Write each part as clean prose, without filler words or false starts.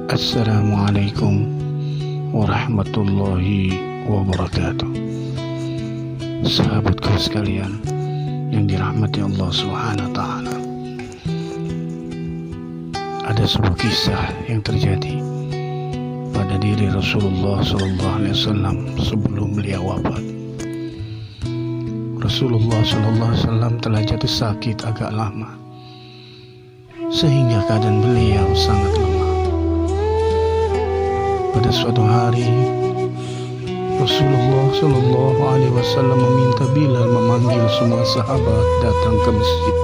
Assalamualaikum warahmatullahi wabarakatuh. Sahabatku sekalian yang dirahmati Allah Subhanahu wa Ta'ala, ada sebuah kisah yang terjadi pada diri Rasulullah SAW sebelum beliau wafat. Rasulullah SAW telah jatuh sakit agak lama, sehingga keadaan beliau sangat lemah. Pada suatu hari, Rasulullah SAW meminta Bilal memanggil semua sahabat datang ke masjid.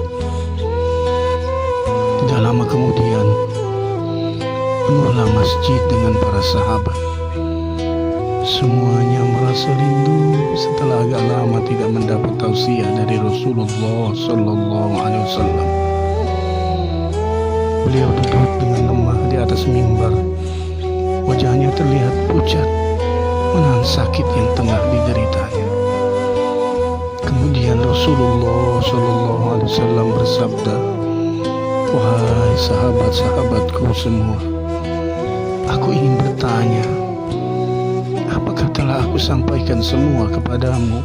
Tidak lama kemudian, penuhlah masjid dengan para sahabat. Semuanya merasa rindu setelah agak lama tidak mendapat tausiah dari Rasulullah SAW. Beliau duduk dengan lemah di atas mimbar. Wajahnya terlihat pucat, menahan sakit yang tengah dideritanya. Kemudian Rasulullah SAW bersabda, "Wahai sahabat-sahabatku semua, aku ingin bertanya, apakah telah aku sampaikan semua kepadamu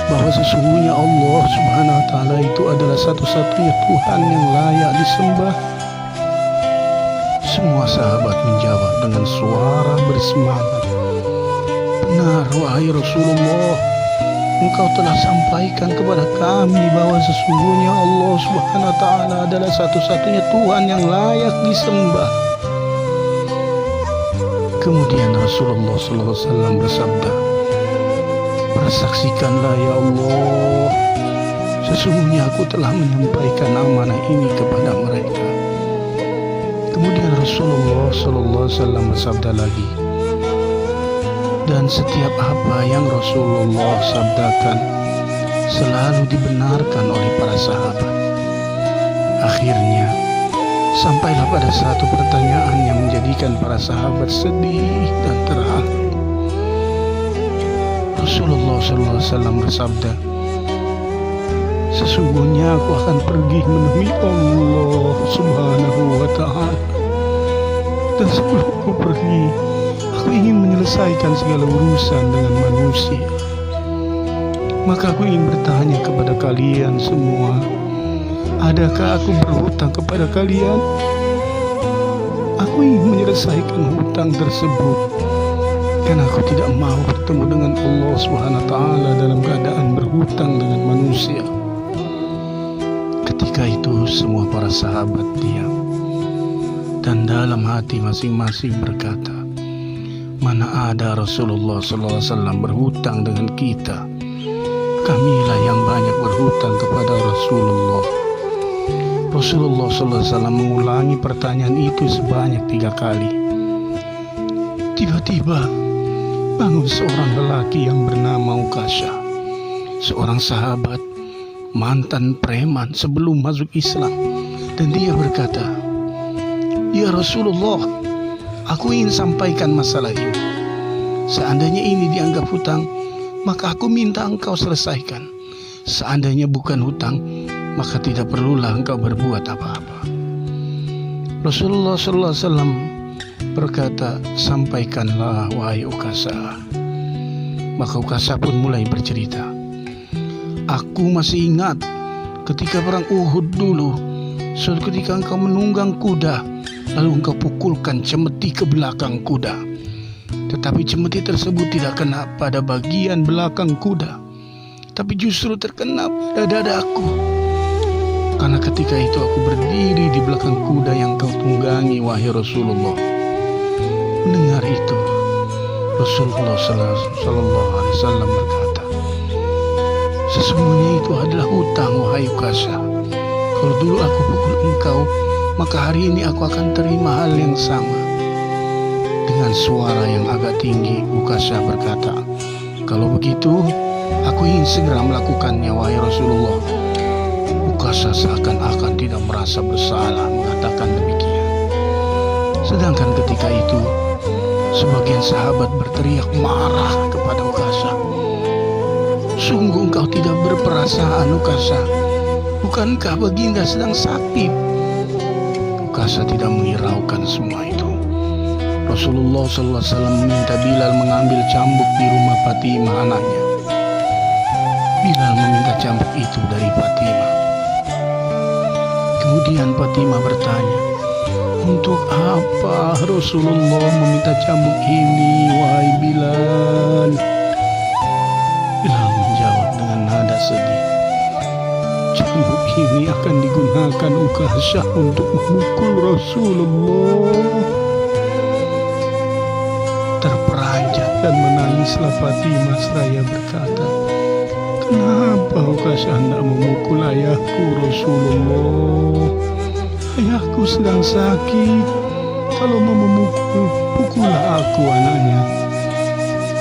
bahwa sesungguhnya Allah Subhanahu wa Ta'ala itu adalah satu-satunya Tuhan yang layak disembah?" Semua sahabat menjawab dengan suara bersemangat, "Benar, wahai Rasulullah, Engkau telah sampaikan kepada kami bahwa sesungguhnya Allah Subhanahu wa Ta'ala adalah satu-satunya Tuhan yang layak disembah." Kemudian Rasulullah SAW bersabda, "Persaksikanlah ya Allah, sesungguhnya aku telah menyampaikan amanah ini kepada mereka." Kemudian Rasulullah SAW bersabda lagi, "Dan setiap apa yang Rasulullah sabdakan selalu dibenarkan oleh para sahabat." Akhirnya sampailah pada satu pertanyaan yang menjadikan para sahabat sedih dan terharu. Rasulullah SAW bersabda, "Sesungguhnya aku akan pergi menemui Allah Subhanahu wa Ta'ala. Dan sebelum aku pergi, aku ingin menyelesaikan segala urusan dengan manusia. Maka aku ingin bertanya kepada kalian semua, adakah aku berhutang kepada kalian? Aku ingin menyelesaikan hutang tersebut, karena aku tidak mau bertemu dengan Allah Subhanahu wa Ta'ala dalam keadaan berhutang dengan manusia." Ketika itu semua para sahabat diam, dan dalam hati masing-masing berkata, "Mana ada Rasulullah SAW berhutang dengan kita? Kamilah yang banyak berhutang kepada Rasulullah." Rasulullah SAW mengulangi pertanyaan itu sebanyak 3 kali. Tiba-tiba bangun seorang lelaki yang bernama Ukasha, seorang sahabat mantan preman sebelum masuk Islam, dan dia berkata, "Ya Rasulullah, aku ingin sampaikan masalah ini. Seandainya ini dianggap hutang, maka aku minta engkau selesaikan. Seandainya bukan hutang, maka tidak perlulah engkau berbuat apa-apa." Rasulullah SAW berkata, "Sampaikanlah wahai Ukasha." Maka Ukasha pun mulai bercerita, "Aku masih ingat ketika perang Uhud dulu, suatu ketika engkau menunggang kuda, lalu engkau pukulkan cemeti ke belakang kuda. Tetapi cemeti tersebut tidak kena pada bagian belakang kuda, tapi justru terkena pada dadaku. Karena ketika itu aku berdiri di belakang kuda yang kau tunggangi, wahai Rasulullah." Mendengar itu, Rasulullah SAW berkata, "Sesungguhnya itu adalah hutang, wahai Ukasha. Kalau dulu aku pukul engkau, maka hari ini aku akan terima hal yang sama." Dengan suara yang agak tinggi, Ukasha berkata, "Kalau begitu, aku ingin segera melakukannya, wahai Rasulullah." Ukasha seakan-akan tidak merasa bersalah mengatakan demikian. Sedangkan ketika itu, sebagian sahabat berteriak marah kepada Ukasha, "Sungguh engkau tidak berperasaan, Ukasha. Bukankah baginda sedang sakit?" Ukasha tidak menghiraukan semua itu. Rasulullah SAW meminta Bilal mengambil cambuk di rumah Fatimah anaknya. Bilal meminta cambuk itu dari Fatimah. Kemudian Fatimah bertanya, "Untuk apa Rasulullah meminta cambuk ini, wahai Bilal?" Bilal menjawab dengan nada sedih, "Cambuk ini akan digunakan Uqasyah untuk memukul Rasulullah." Terperanjat dan menangislah Fatimah seraya berkata, "Kenapa Uqasyah hendak memukul ayahku Rasulullah? Ayahku sedang sakit. Kalau mau memukul, pukullah aku anaknya."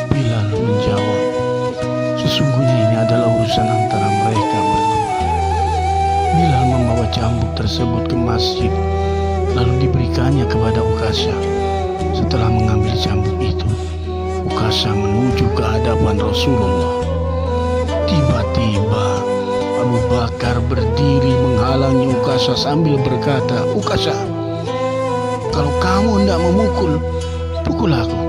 Bilal menjawab, "Sesungguhnya ini adalah urusan antara mereka berdua." Bilal membawa cambuk tersebut ke masjid, lalu diberikannya kepada Uqasyah. Setelah mengambil cambuk itu, Uqasyah menuju ke hadapan Rasulullah. Tiba-tiba Abu Bakar berdiri menghalangi Uqasyah sambil berkata, "Uqasyah, kalau kamu hendak memukul, pukul aku.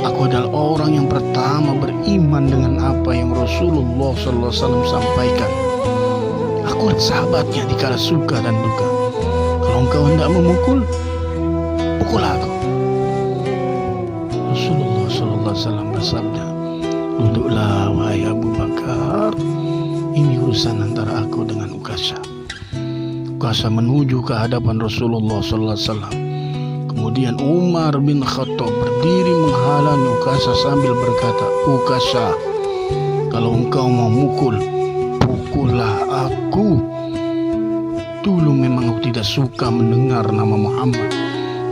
Aku adalah orang yang pertama beriman dengan apa yang Rasulullah SAW sampaikan. Aku sahabatnya di kala suka dan duka. Kalau engkau hendak memukul, pukul aku." Rasulullah SAW bersabda, "Duduklah wahai Abu Bakar, ini urusan antara aku dengan Uqasyah." Uqasyah menuju ke hadapan Rasulullah SAW. Kemudian Umar bin Khattab berdiri menghalangi Uqasyah sambil berkata, "Uqasyah, kalau engkau mau mukul, pukullah aku. Dulu memang aku tidak suka mendengar nama Muhammad.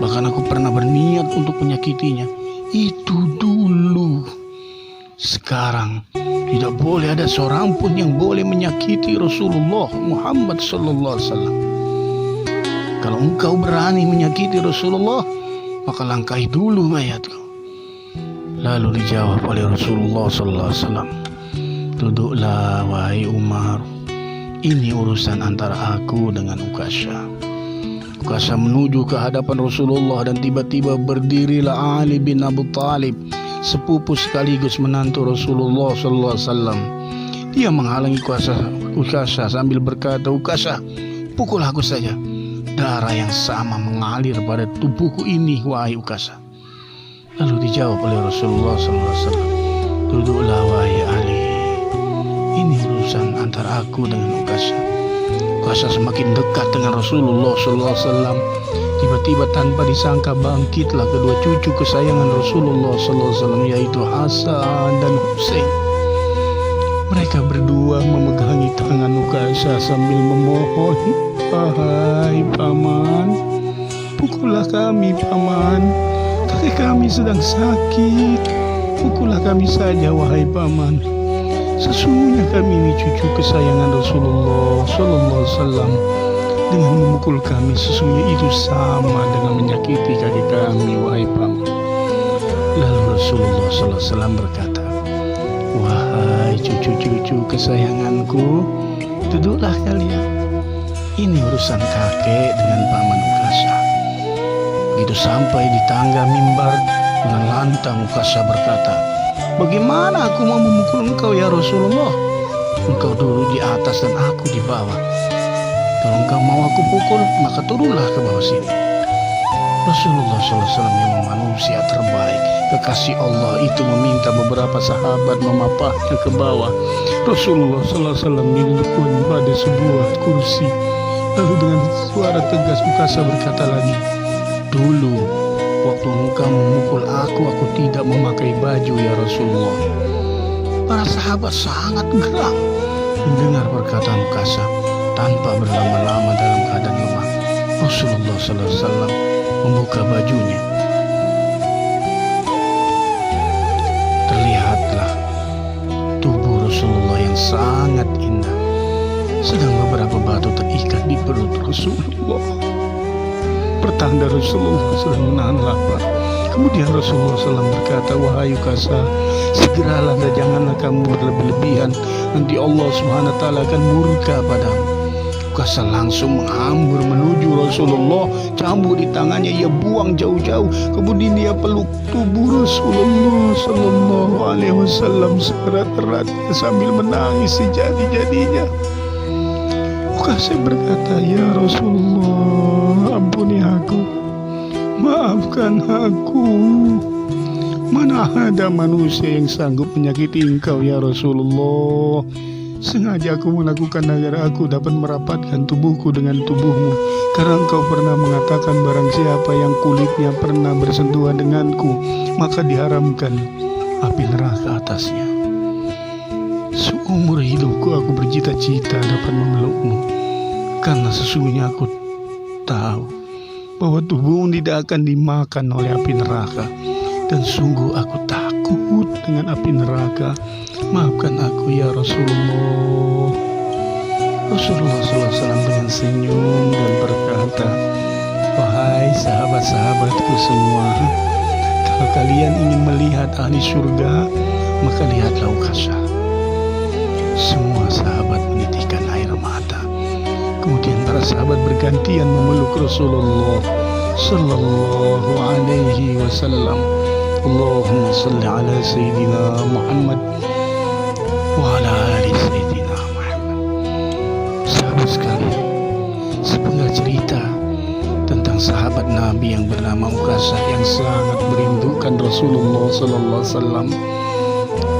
Bahkan aku pernah berniat untuk menyakitinya. Itu dulu. Sekarang tidak boleh ada seorang pun yang boleh menyakiti Rasulullah Muhammad SAW. Kalau engkau berani menyakiti Rasulullah, maka langkahi dulu mayatku." Lalu dijawab oleh Rasulullah SAW, "Duduklah wahai Umar, ini urusan antara aku dengan Uqasyah." Uqasyah menuju ke hadapan Rasulullah dan tiba-tiba berdirilah Ali bin Abi Thalib, sepupu sekaligus menantu Rasulullah SAW. Dia menghalangi Uqasyah sambil berkata, "Uqasyah, pukul aku saja. Darah yang sama mengalir pada tubuhku ini, wahai Uqasyah." Lalu dijawab oleh Rasulullah SAW, "Duduklah wahai Ali, ini urusan antara aku dengan Uqasyah." Uqasyah semakin dekat dengan Rasulullah SAW. Tiba-tiba tanpa disangka bangkitlah kedua cucu kesayangan Rasulullah SAW, yaitu Hasan dan Husain. Mereka berdua memegangi tangan Uqasyah sambil memohon, "Wahai paman, pukullah kami paman. Kakek kami sedang sakit. Pukullah kami saja wahai paman. Sesungguhnya kami ini cucu kesayangan Rasulullah SAW. Dengan memukul kami, sesungguhnya itu sama dengan menyakiti kakek kami, wahai paman." Lalu Rasulullah SAW berkata, "Wahai cucu-cucu kesayanganku, duduklah kalian. Ini urusan kakek dengan paman Uqasyah." Begitu sampai di tangga mimbar, dengan lantang Uqasyah berkata, "Bagaimana aku mau memukul engkau ya Rasulullah? Engkau duduk di atas dan aku di bawah. Kalau engkau mau aku pukul, maka turunlah ke bawah sini." Rasulullah SAW yang manusia terbaik, kekasih Allah itu, meminta beberapa sahabat memapahnya ke bawah. Rasulullah SAW didudukkan pada sebuah kursi. Lalu dengan suara tegas Uqasyah berkata lagi, "Dulu waktu engkau memukul aku tidak memakai baju ya Rasulullah." Para sahabat sangat geram mendengar perkataan Uqasyah. Tanpa berlama-lama dalam keadaan lemah, Rasulullah SAW membuka bajunya. Terlihatlah tubuh Rasulullah yang sangat indah, sedang beberapa batu terikat di perut Rasulullah. Pertanda Rasulullah sedang menahan lapar. Kemudian Rasulullah SAW berkata, "Wahai Uqasyah, segeralah dan janganlah kamu berlebih-lebihan. Nanti Allah SWT akan murka padamu." Ukasa langsung menghambur menuju Rasulullah, cambuk di tangannya, ia buang jauh-jauh. Kemudian dia peluk tubuh Rasulullah Sallallahu Alaihi Wasallam seerat-eratnya sambil menangis sejadi-jadinya. Ukasa berkata, "Ya Rasulullah, ampuni aku, maafkan aku. Mana ada manusia yang sanggup menyakiti engkau ya Rasulullah. Sengaja aku melakukan agar aku dapat merapatkan tubuhku dengan tubuhmu. Karena engkau pernah mengatakan barang siapa yang kulitnya pernah bersentuhan denganku, maka diharamkan api neraka atasnya. Seumur hidupku aku bercita-cita dapat memelukmu. Karena sesungguhnya aku tahu bahwa tubuhmu tidak akan dimakan oleh api neraka. Dan sungguh aku takut dengan api neraka. Maafkan aku ya Rasulullah." Rasulullah SAW dengan senyum dan berkata, "Wahai sahabat-sahabatku semua, kalau kalian ingin melihat ahli surga, maka lihatlah Ukasha." Semua sahabat menitikkan air mata. Kemudian para sahabat bergantian memeluk Rasulullah Sallallahu Alaihi Wasallam. Allahumma salli ala Sayyidina Muhammad wa ala ali Sayyidina Muhammad. Sahabat sekalian, sepenggal cerita tentang sahabat Nabi yang bernama Ukasha yang sangat merindukan Rasulullah Sallallahu Alaihi Wasallam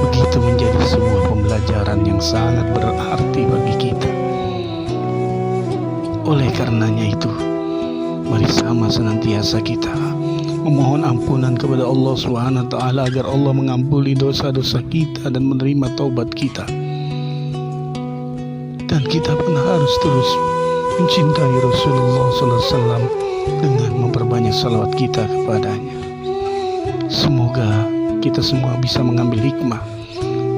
begitu menjadi sebuah pembelajaran yang sangat berarti bagi kita. Oleh karenanya itu, mari sama senantiasa kita memohon ampunan kepada Allah Subhanahu wa taala agar Allah mengampuni dosa-dosa kita dan menerima taubat kita. Dan kita pun harus terus mencintai Rasulullah sallallahu alaihi wasallam dengan memperbanyak salawat kita kepadanya. Semoga kita semua bisa mengambil hikmah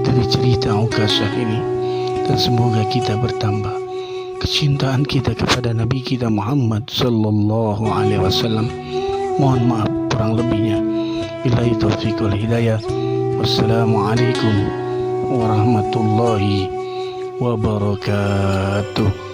dari cerita Ukasha ini, dan semoga kita bertambah kecintaan kita kepada Nabi kita Muhammad sallallahu alaihi wasallam. Mohon maaf kurang lebihnya. Billahi taufiq wal hidayah. Wassalamualaikum warahmatullahi wabarakatuh.